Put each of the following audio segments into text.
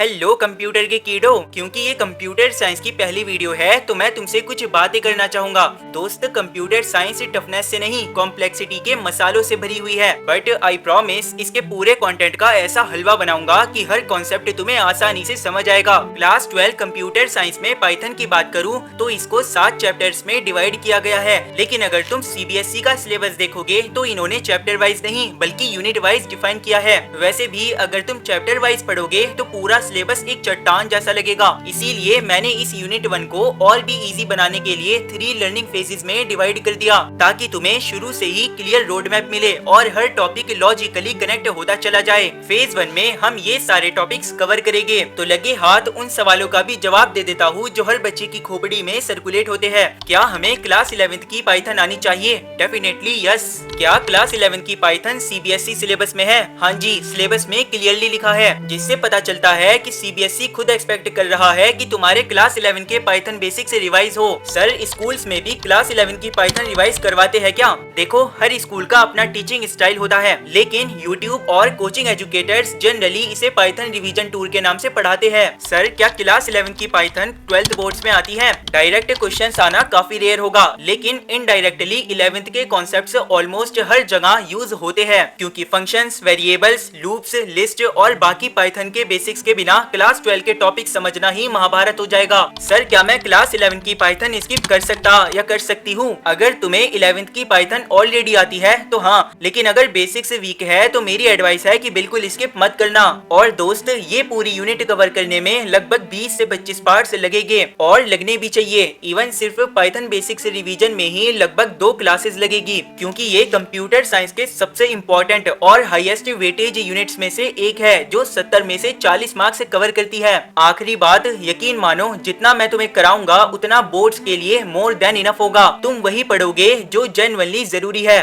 Hello computer के कीड़ो, क्योंकि ये कंप्यूटर साइंस की पहली वीडियो है तो मैं तुमसे कुछ बातें करना चाहूंगा। दोस्त, कंप्यूटर साइंस टफनेस से नहीं कॉम्प्लेक्सिटी के मसालों से भरी हुई है, बट आई प्रॉमिस इसके पूरे कंटेंट का ऐसा हलवा बनाऊंगा कि हर कॉन्सेप्ट तुम्हें आसानी से समझ आएगा। क्लास 12 कंप्यूटर साइंस में पाइथन की बात करूँ तो इसको 7 चैप्टर्स में डिवाइड किया गया है, लेकिन अगर तुम CBSE का सिलेबस देखोगे तो इन्होंने चैप्टर वाइज नहीं बल्कि यूनिट वाइज डिफाइन किया है। वैसे भी अगर तुम चैप्टर वाइज पढ़ोगे तो पूरा सिलेबस एक चट्टान जैसा लगेगा, इसीलिए मैंने इस यूनिट 1 को और भी इजी बनाने के लिए 3 लर्निंग फेजेस में डिवाइड कर दिया, ताकि तुम्हें शुरू से ही क्लियर रोड मैप मिले और हर टॉपिक लॉजिकली कनेक्ट होता चला जाए। फेज 1 में हम ये सारे टॉपिक्स कवर करेंगे, तो लगे हाथ उन सवालों का भी जवाब दे देता हूँ जो हर बच्चे की खोपड़ी में सर्कुलेट होते हैं। क्या हमें क्लास 11th की पाइथन आनी चाहिए? Definitely yes. क्या क्लास 11 की पाइथन CBSE सिलेबस में है? हाँ जी, सिलेबस में क्लियरली लिखा है, जिससे पता चलता है कि CBSE खुद एक्सपेक्ट कर रहा है कि तुम्हारे क्लास 11 के पाइथन बेसिक से रिवाइज हो। सर, स्कूल्स में भी क्लास 11 की पाइथन रिवाइज करवाते हैं क्या? देखो, हर स्कूल का अपना टीचिंग स्टाइल होता है, लेकिन YouTube और कोचिंग एजुकेटर्स जनरली इसे पाइथन रिवीजन टूर के नाम से पढ़ाते हैं। सर, क्या क्लास 11 की पाइथन 12th बोर्ड्स में आती है? डायरेक्ट क्वेश्चंस आना काफी रेयर होगा, लेकिन इनडायरेक्टली 11th के कॉन्सेप्ट्स ऑलमोस्ट हर जगह यूज होते हैं, क्योंकि फंक्शंस, वेरिएबल्स, लूप्स, लिस्ट और बाकी पाइथन के बेसिक्स के बिना क्लास 12 के टॉपिक समझना ही महाभारत हो जाएगा। सर, क्या मैं क्लास 11 की पाइथन स्किप कर सकता या कर सकती हूँ? अगर तुम्हें 11th की पाइथन ऑलरेडी आती है तो हाँ, लेकिन अगर बेसिक्स वीक है तो मेरी एडवाइस है कि बिल्कुल स्किप मत करना। और दोस्त, ये पूरी यूनिट कवर करने में लगभग 20 से 25 पार्ट्स लगेंगे, और लगने भी चाहिए। इवन सिर्फ पाइथन बेसिक्स रिवीजन में ही लगभग 2 क्लासेस लगेगी, क्योंकि ये कंप्यूटर साइंस के सबसे इम्पोर्टेंट और हाईएस्ट वेटेज यूनिट्स में से एक है, जो 70 में से 40 मार्क्स कवर करती है। आखिरी बात, यकीन मानो, जितना मैं तुम्हें कराऊंगा उतना बोर्ड्स के लिए मोर देन इनफ होगा। तुम वही पढ़ोगे जो जेन्युइनली जरूरी है।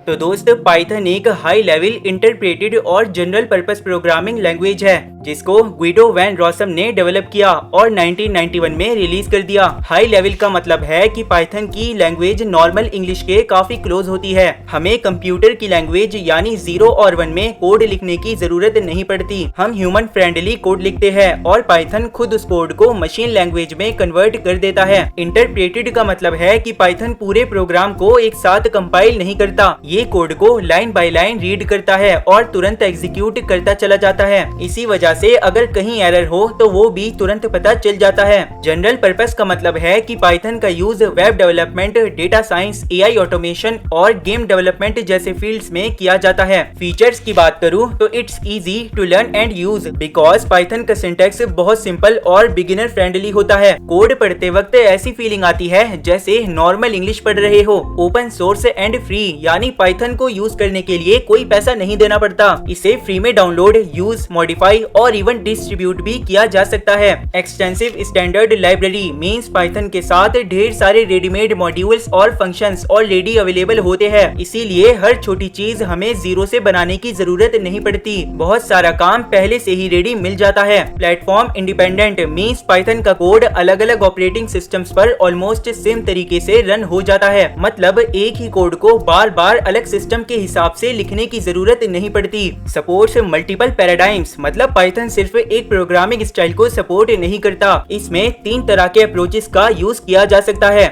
तो दोस्त, पाइथन एक हाई लेवल इंटरप्रेटेड और जनरल पर्पस प्रोग्रामिंग लैंग्वेज है, जिसको गुइडो वैन रॉसम ने डेवलप किया और 1991 में रिलीज कर दिया। हाई लेवल का मतलब है कि पाइथन की लैंग्वेज नॉर्मल इंग्लिश के काफी क्लोज होती है। हमें कंप्यूटर की लैंग्वेज यानी 0 और 1 में कोड लिखने की जरूरत नहीं पड़ती। हम ह्यूमन फ्रेंडली कोड लिखते हैं और पाइथन खुद उस कोड को मशीन लैंग्वेज में कन्वर्ट कर देता है। इंटरप्रेटेड का मतलब है कि पाइथन पूरे प्रोग्राम को एक साथ कंपाइल नहीं करता, ये कोड को लाइन बाय लाइन रीड करता है और तुरंत एग्जीक्यूट करता चला जाता है। इसी वजह से अगर कहीं एरर हो तो वो भी तुरंत पता चल जाता है। जनरल पर्पस का मतलब है कि पाइथन का use web development, data science, AI automation और गेम डेवलपमेंट जैसे फील्ड्स में किया जाता है। फीचर्स की बात करूं तो it's easy to learn and use, because Python का सिंटैक्स बहुत सिंपल और बिगिनर फ्रेंडली होता है। कोड पढ़ते वक्त ऐसी फीलिंग आती है जैसे नॉर्मल इंग्लिश पढ़ रहे हो। ओपन सोर्स एंड फ्री, यानी पाइथन को यूज करने के लिए कोई पैसा नहीं देना पड़ता। इसे फ्री में डाउनलोड, यूज, मॉडिफाई और इवन डिस्ट्रीब्यूट भी किया जा सकता है। Extensive standard library means Python के साथ ढेर सारे रेडीमेड मॉड्यूल्स और फंक्शंस ऑलरेडी अवेलेबल होते हैं, इसीलिए हर छोटी चीज हमें जीरो से बनाने की जरूरत नहीं पड़ती। बहुत सारा काम पहले से ही रेडी मिल जाता है। प्लेटफॉर्म इंडिपेंडेंट मींस पाइथन का कोड अलग अलग ऑपरेटिंग सिस्टम्स पर ऑलमोस्ट सेम तरीके से रन हो जाता है, मतलब एक ही कोड को बार बार अलग सिस्टम के हिसाब से लिखने की जरूरत नहीं पड़ती। सपोर्ट्स मल्टीपल पैराडाइम्स, मतलब पाइथन सिर्फ एक प्रोग्रामिंग स्टाइल को सपोर्ट नहीं करता, इसमें 3 तरह के अप्रोचेस का यूज किया जा सकता है।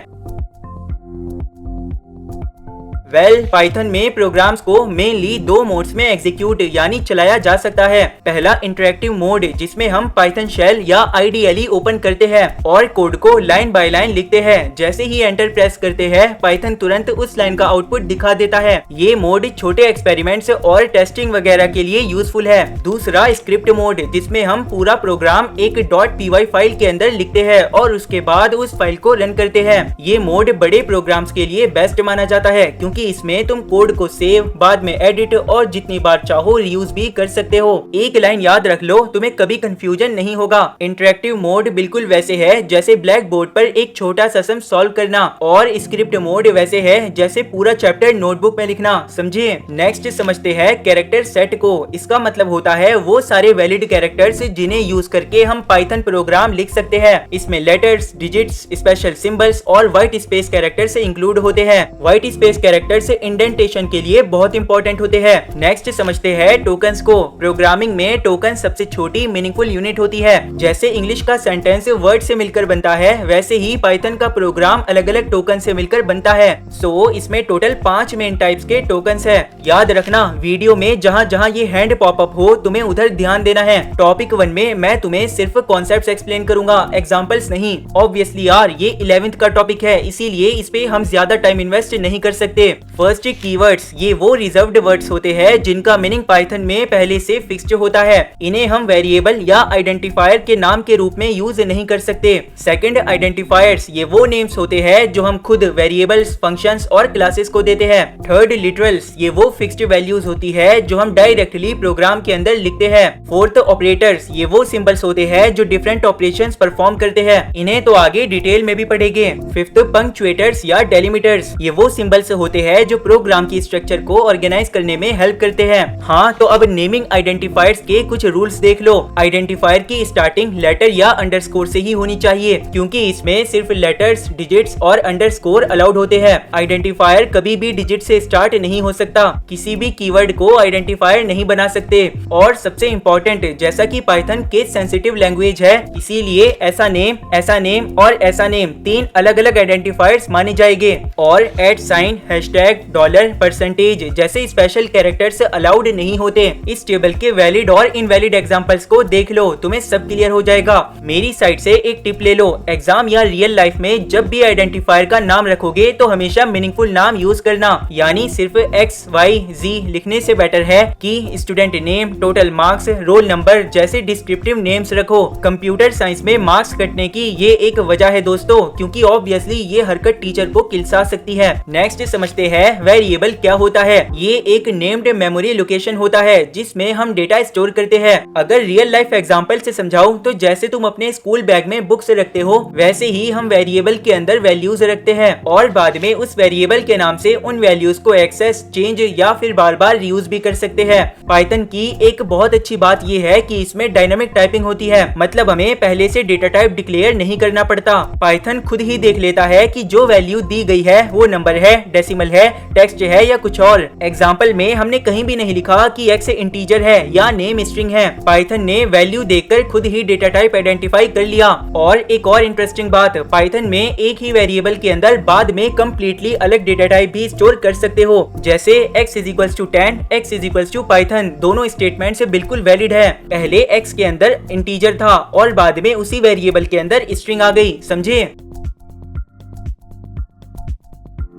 पाइथन में प्रोग्राम्स को मेनली 2 मोड्स में एग्जीक्यूट यानी चलाया जा सकता है। पहला इंटरेक्टिव मोड, जिसमें हम पाइथन शेल या IDLE ओपन करते हैं और कोड को लाइन बाय लाइन लिखते हैं। जैसे ही एंटर प्रेस करते हैं, पाइथन तुरंत उस लाइन का आउटपुट दिखा देता है। ये मोड छोटे एक्सपेरिमेंट्स और टेस्टिंग वगैरह के लिए यूजफुल है। दूसरा स्क्रिप्ट मोड, जिसमें हम पूरा प्रोग्राम एक .py फाइल के अंदर लिखते हैं और उसके बाद उस फाइल को रन करते हैं। ये मोड बड़े प्रोग्राम्स के लिए बेस्ट माना जाता है, क्योंकि इसमें तुम कोड को सेव, बाद में एडिट और जितनी बार चाहो रीयूज भी कर सकते हो। एक लाइन याद रख लो, तुम्हें कभी कंफ्यूजन नहीं होगा। इंटरेक्टिव मोड बिल्कुल वैसे है जैसे ब्लैक बोर्ड पर एक छोटा सा सम सॉल्व करना, और स्क्रिप्ट मोड वैसे है जैसे पूरा चैप्टर नोटबुक में लिखना। समझिए। नेक्स्ट समझते हैं कैरेक्टर सेट को। इसका मतलब होता है वो सारे वैलिड कैरेक्टर्स जिन्हें यूज करके हम पाइथन प्रोग्राम लिख सकते हैं। इसमें लेटर्स, डिजिट्स, स्पेशल सिंबल्स और व्हाइट स्पेस कैरेक्टर्स इंक्लूड होते हैं। White space character characters indentation के लिए बहुत इंपॉर्टेंट होते हैं। नेक्स्ट समझते हैं टोकन्स को। प्रोग्रामिंग में टोकन सबसे छोटी मीनिंगफुल यूनिट होती है। जैसे इंग्लिश का सेंटेंस वर्ड से मिलकर बनता है, वैसे ही पाइथन का प्रोग्राम अलग अलग टोकन से मिलकर बनता है। सो इसमें टोटल 5 मेन टाइप्स के टोकन्स है। याद रखना, वीडियो में जहाँ जहाँ ये हैंड पॉपअप हो तुम्हें उधर ध्यान देना है। टॉपिक 1 में मैं तुम्हें सिर्फ कॉन्सेप्ट्स एक्सप्लेन करूंगा, एग्जांपल्स नहीं। ऑब्वियसली यार ये 11th का टॉपिक है, इसीलिए इस पे हम ज्यादा टाइम इन्वेस्ट नहीं कर सकते। फर्स्ट कीवर्ड्स, ये वो रिजर्व्ड वर्ड्स होते हैं जिनका मीनिंग पाइथन में पहले से फिक्स्ड होता है। इन्हें हम वेरिएबल या आइडेंटिफायर के नाम के रूप में यूज नहीं कर सकते। सेकंड आइडेंटिफायर्स, ये वो नेम्स होते हैं जो हम खुद वेरिएबल्स, फंक्शंस और क्लासेस को देते हैं। थर्ड लिटरल्स, ये वो फिक्स्ड वैल्यूज होती है जो हम डायरेक्टली प्रोग्राम के अंदर लिखते हैं। फोर्थ ऑपरेटर्स, ये वो सिंबल्स होते हैं जो डिफरेंट ऑपरेशंस परफॉर्म करते हैं। इन्हें तो आगे डिटेल में भी पढ़ेंगे। फिफ्थ पंक्चुएटर्स या डेलिमिटर्स, ये वो सिंबल्स होते हैं जो प्रोग्राम की स्ट्रक्चर को ऑर्गेनाइज करने में हेल्प करते हैं। हाँ, तो अब नेमिंग आइडेंटिफायर्स के कुछ रूल्स देख लो। आइडेंटिफायर की स्टार्टिंग लेटर या अंडरस्कोर से ही होनी चाहिए, क्योंकि इसमें सिर्फ लेटर्स, डिजिट्स और अंडरस्कोर अलाउड होते हैं। आइडेंटिफायर कभी भी डिजिट से स्टार्ट नहीं हो सकता। किसी भी कीवर्ड को आइडेंटिफायर नहीं बना सकते। और सबसे इंपॉर्टेंट, जैसा कि पाइथन केस सेंसिटिव लैंग्वेज है, इसीलिए ऐसा नेम और ऐसा नेम 3 अलग अलग आइडेंटिफायर्स माने जाएंगे। और @, हैशटैग, डॉलर, परसेंटेज जैसे स्पेशल कैरेक्टर्स अलाउड नहीं होते। इस टेबल के वैलिड और इनवैलिड एग्जांपल्स को देख लो, तुम्हें सब क्लियर हो जाएगा। मेरी साइड से एक टिप ले लो, एग्जाम या रियल लाइफ में जब भी आइडेंटिफायर का नाम रखोगे तो हमेशा मीनिंगफुल नाम यूज करना, यानी सिर्फ XYZ लिखने से बेटर है कि student name, total marks, roll number जैसे डिस्क्रिप्टिव नेम्स रखो। कंप्यूटर साइंस में मार्क्स कटने की ये एक वजह है दोस्तों, क्योंकि ऑब्वियसली ये हरकत टीचर को किलसा सकती है। नेक्स्ट समझते हैं वेरिएबल क्या होता है। ये एक नेम्ड मेमोरी लोकेशन होता है जिसमें हम डेटा स्टोर करते हैं। अगर रियल लाइफ एग्जांपल से समझाऊं तो जैसे तुम अपने स्कूल बैग में बुक्स रखते हो, वैसे ही हम वेरिएबल के अंदर वैल्यूज रखते हैं और बाद में उस वेरिएबल के नाम से उन वैल्यूज को एक्सेस, चेंज या फिर बार बार यूज भी कर सकते हैं। पाइथन की एक बहुत अच्छी बात ये है कि इसमें डायनामिक टाइपिंग होती है, मतलब हमें पहले से डेटा टाइप डिक्लेयर नहीं करना पड़ता। पाइथन खुद ही देख लेता है कि जो वैल्यू दी गई है वो नंबर है, डेसिमल है, टेक्स्ट है या कुछ और। एग्जाम्पल में हमने कहीं भी नहीं लिखा कि x इंटीजर है या नेम स्ट्रिंग है। पाइथन ने वैल्यू देखकर खुद ही डेटा टाइप आइडेंटिफाई कर लिया। और एक और इंटरेस्टिंग बात, पाइथन में एक ही वेरिएबल के अंदर बाद में कम्प्लीटली अलग डेटा टाइप भी स्टोर कर सकते हो। जैसे x = 10, x = पाइथन, दोनों स्टेटमेंट से बिल्कुल वैलिड है। पहले x के अंदर इंटीजर था और बाद में उसी वेरिएबल के अंदर स्ट्रिंग आ गई, समझे?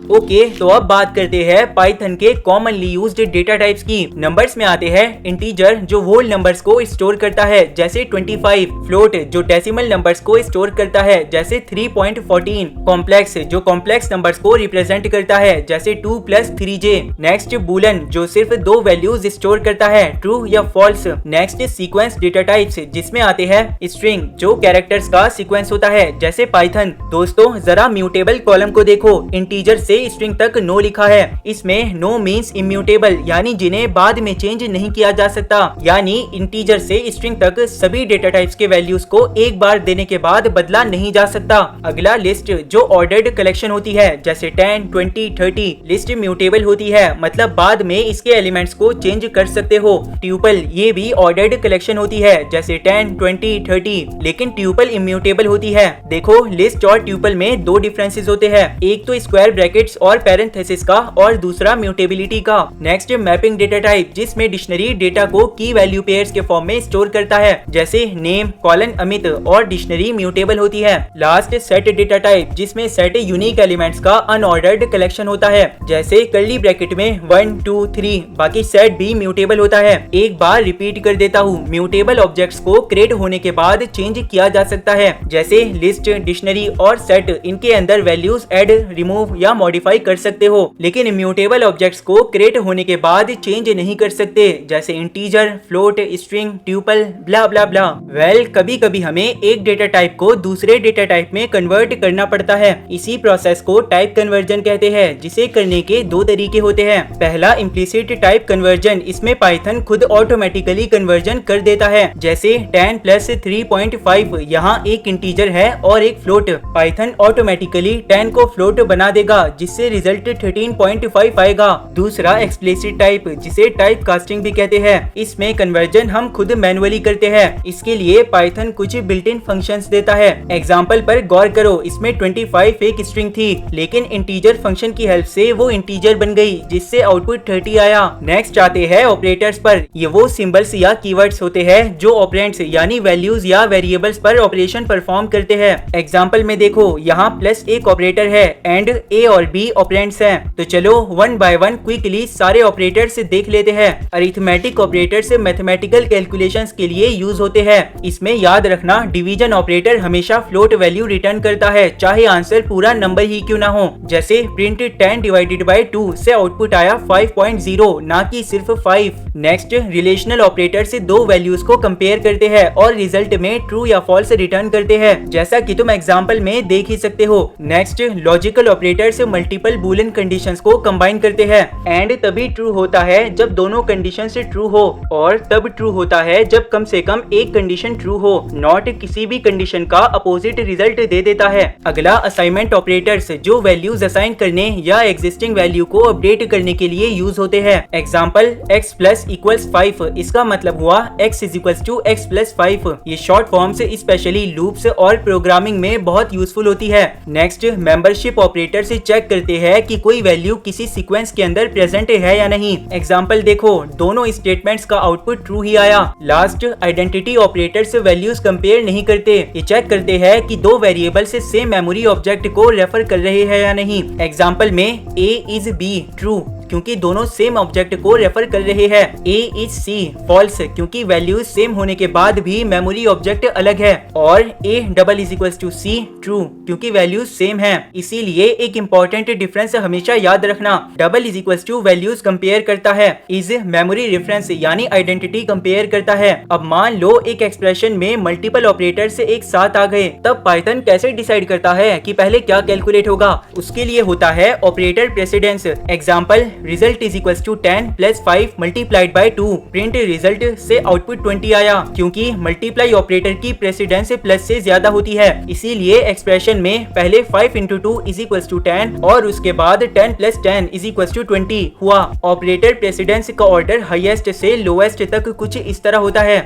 ओके, तो अब बात करते हैं पाइथन के कॉमनली यूज्ड डेटा टाइप्स की। नंबर्स में आते हैं इंटीजर जो होल नंबर्स को स्टोर करता है जैसे 25, फ्लोट जो डेसिमल नंबर्स को स्टोर करता है जैसे 3.14, कॉम्प्लेक्स जो कॉम्प्लेक्स नंबर्स को रिप्रेजेंट करता है जैसे 2 + 3j। नेक्स्ट बूलन जो सिर्फ 2 वैल्यूज स्टोर करता है, ट्रू या false. Next sequence data types जिसमें आते हैं स्ट्रिंग जो कैरेक्टर्स का सीक्वेंस होता है जैसे पाइथन। दोस्तों जरा म्यूटेबल कॉलम को देखो, इंटीजर से स्ट्रिंग तक नो लिखा है। इसमें नो मींस इम्यूटेबल, यानी जिन्हें बाद में चेंज नहीं किया जा सकता, यानी इंटीजर से स्ट्रिंग तक सभी डेटा टाइप्स के वैल्यूज को एक बार देने के बाद बदला नहीं जा सकता। अगला लिस्ट जो ऑर्डर्ड कलेक्शन होती है जैसे 10, 20, 30। लिस्ट म्यूटेबल होती है, मतलब बाद में इसके एलिमेंट्स को चेंज कर सकते हो। ट्यूपल ये भी ऑर्डर्ड कलेक्शन होती है जैसे 10, 20, 30, लेकिन ट्यूपल इम्यूटेबल होती है। देखो लिस्ट और ट्यूपल में 2 डिफरेंसेस होते हैं, एक तो स्क्वायर ब्रैकेट और पैरेंथेसिस का और दूसरा म्यूटेबिलिटी का। नेक्स्ट मैपिंग डेटा टाइप जिसमें डिक्शनरी डेटा को की वैल्यू पेयर्स के फॉर्म में स्टोर करता है जैसे नेम, कॉलन अमित, और डिक्शनरी म्यूटेबल होती है। लास्ट सेट डेटा टाइप जिसमें सेट यूनिक एलिमेंट्स का अनऑर्डर्ड कलेक्शन होता है जैसे कर्ली ब्रैकेट में 1, 2, 3। बाकी सेट भी म्यूटेबल होता है। एक बार रिपीट कर देता हूँ, म्यूटेबल ऑब्जेक्ट्स को क्रिएट होने के बाद चेंज किया जा सकता है जैसे लिस्ट, डिक्शनरी और सेट। इनके अंदर वैल्यूज ऐड, रिमूव या मॉडिफाई कर सकते हो, लेकिन इम्यूटेबल ऑब्जेक्ट्स को क्रिएट होने के बाद चेंज नहीं कर सकते जैसे इंटीजर, फ्लोट, स्ट्रिंग, ट्यूपल, ब्ला ब्ला ब्ला। वेल कभी कभी हमें एक डेटा टाइप को दूसरे डेटा टाइप में कन्वर्ट करना पड़ता है। इसी प्रोसेस को टाइप कन्वर्जन कहते हैं, जिसे करने के 2 तरीके होते हैं। पहला इम्प्लिसिट टाइप कन्वर्जन, इसमें पाइथन खुद ऑटोमेटिकली कन्वर्जन कर देता है जैसे 10 + 3.5। यहाँ एक इंटीजर है और एक फ्लोट। पाइथन ऑटोमेटिकली 10 को फ्लोट बना देगा जिससे रिजल्ट 13.5 आएगा। दूसरा एक्सप्लिसिट टाइप, जिसे टाइप कास्टिंग भी कहते हैं। इसमें कन्वर्जन हम खुद मैनुअली करते हैं। इसके लिए पाइथन कुछ बिल्ट इन फंक्शंस देता है। एग्जाम्पल पर गौर करो, इसमें 25 एक स्ट्रिंग थी, लेकिन इंटीजर फंक्शन की हेल्प से वो इंटीजर बन गई, जिससे आउटपुट 30 आया। नेक्स्ट आते हैं ऑपरेटर्स पर। ये वो सिंबल्स या कीवर्ड्स होते हैं जो ऑपरेंड्स यानी वैल्यूज या वेरिएबल्स पर ऑपरेशन परफॉर्म करते हैं। एग्जाम्पल में देखो, यहाँ प्लस एक ऑपरेटर है एंड ए और बी ऑपरेंड्स हैं। तो चलो वन बाय वन क्विकली सारे ऑपरेटर्स देख लेते हैं। अरिथमेटिक ऑपरेटर्स मैथमेटिकल कैलकुलेशंस के लिए यूज होते हैं। इसमें याद रखना, डिवीजन ऑपरेटर हमेशा फ्लोट वैल्यू रिटर्न करता है, चाहे आंसर पूरा नंबर ही क्यों ना हो। जैसे प्रिंट 10 डिवाइडेड बाय 2 से आउटपुट आया 5.0, ना कि सिर्फ 5। नेक्स्ट, रिलेशनल ऑपरेटर से दो वैल्यूज को कंपेयर करते हैं और रिजल्ट में ट्रू या फॉल्स रिटर्न करते हैं, जैसा कि तुम एग्जांपल में देख ही सकते हो। नेक्स्ट, लॉजिकल ऑपरेटर से मल्टीपल बूलियन कंडीशंस को कंबाइन करते हैं। एंड तभी ट्रू होता है जब दोनों कंडीशंस ट्रू हो, और तब ट्रू होता है जब कम से कम एक कंडीशन ट्रू हो। नॉट किसी भी कंडीशन का अपोजिट रिजल्ट दे देता है। अगला, असाइनमेंट ऑपरेटर्स, जो वैल्यूज असाइन करने या एग्जिस्टिंग वैल्यू को अपडेट करने के लिए यूज होते हैं। एग्जाम्पल, x प्लस इक्वल्स 5, इसका मतलब हुआ x is equals to x plus 5। ये शॉर्ट फॉर्म्स स्पेशली लूप्स और प्रोग्रामिंग में बहुत यूजफुल होती है। नेक्स्ट, मेंबरशिप ऑपरेटर से चेक करते हैं कि कोई वैल्यू किसी सीक्वेंस के अंदर प्रेजेंट है या नहीं। एग्जाम्पल देखो, दोनों स्टेटमेंट्स का आउटपुट ट्रू ही आया। लास्ट, आइडेंटिटी ऑपरेटर से वैल्यूज कंपेयर नहीं करते, ये चेक करते हैं कि दो वेरिएबल से सेम मेमोरी ऑब्जेक्ट को रेफर कर रहे हैं या नहीं। एग्जाम्पल में A इज B ट्रू, क्योंकि दोनों सेम ऑब्जेक्ट को रेफर कर रहे हैं। A इज C फॉल्स, क्योंकि वैल्यूज सेम होने के बाद भी मेमोरी ऑब्जेक्ट अलग है। और A double is equals to C true, क्योंकि वैल्यूज सेम हैं। इसीलिए एक इंपॉर्टेंट डिफरेंस हमेशा याद रखना, double is equals to values compare करता है, इज मेमोरी रेफरेंस यानी आइडेंटिटी कंपेयर करता है। अब मान लो एक एक्सप्रेशन में मल्टीपल ऑपरेटर से एक साथ आ गए, तब पाइथन कैसे डिसाइड करता है कि पहले क्या कैलकुलेट होगा? उसके लिए होता है operator precedence. Example, result is equals to 10 plus 5 multiplied by 2। Print result से आउटपुट 20 आया, क्योंकि मल्टीप्लाई ऑपरेटर की प्रेसिडेंस प्लस से ज्यादा होती है। इसीलिए एक्सप्रेशन में पहले 5 इंटू 2 इज इक्वल्स टू 10 और उसके बाद 10 प्लस 10 इज इक्वल्स टू 20 हुआ। ऑपरेटर प्रेसिडेंस का ऑर्डर हाईएस्ट से लोएस्ट तक कुछ इस तरह होता है।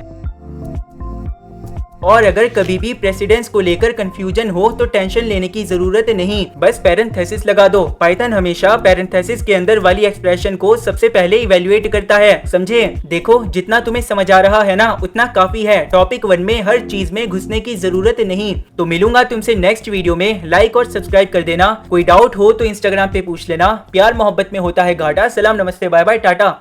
और अगर कभी भी प्रेसिडेंस को लेकर कंफ्यूजन हो तो टेंशन लेने की जरूरत नहीं, बस पैरेंथेसिस लगा दो। पाइथन हमेशा पैरेंथेसिस के अंदर वाली एक्सप्रेशन को सबसे पहले इवेल्युएट करता है, समझे? देखो, जितना तुम्हें समझ आ रहा है ना, उतना काफी है। टॉपिक 1 में हर चीज में घुसने की जरूरत नहीं। तो मिलूंगा तुमसे नेक्स्ट वीडियो में। लाइक और सब्सक्राइब कर देना। कोई डाउट हो तो इंस्टाग्राम पे पूछ लेना। प्यार मोहब्बत में होता है घाटा। सलाम, नमस्ते, बाय बाय, टाटा।